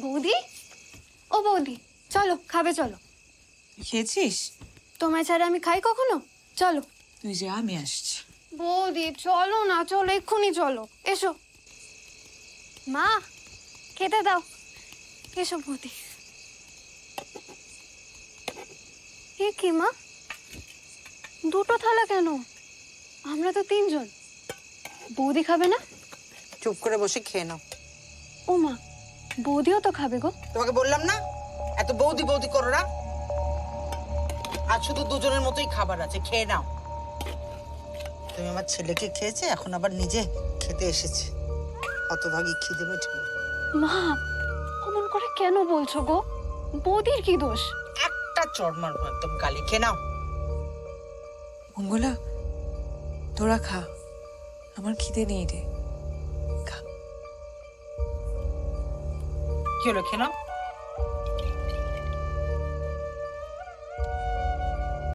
বৌদি, ও বৌদি, চলো খাবে চলো। খেয়েছিস? তোমায় ছাড়া আমি খাই কখনো? চলো। তুই যা, আমি আসছি। বৌদি চলো না, চলো এক্ষুনি চলো, এসো। মা খেতে দাও, এসো বৌদি। এ কি মা, দুটো থালা কেন? আমরা তো তিনজন। বৌদি খাবে না? চুপ করে বসে খেয়ে নাও। ও মা, বৌদিও তো খাবে গো। তোমাকে বললাম না এত বৌদি বৌদি করো না। আজ শুধু দুজনের মতোই খাবার আছে, খেয়ে নাও। তুমি আমার ছেলেকে খেয়েছে, এখন আবার নিজে খেতে এসেছে। হতভাগী, খিদে মেটে। মা অমন করে কেন বলছো গো? বৌদির কি দোষ? একটা চড় মারবো একদম গালে। খেয়ে নাও। মঙ্গলা, তোরা খা, আমার খিদে নেই রে। খা। কি হলো, খেয়ে নাও।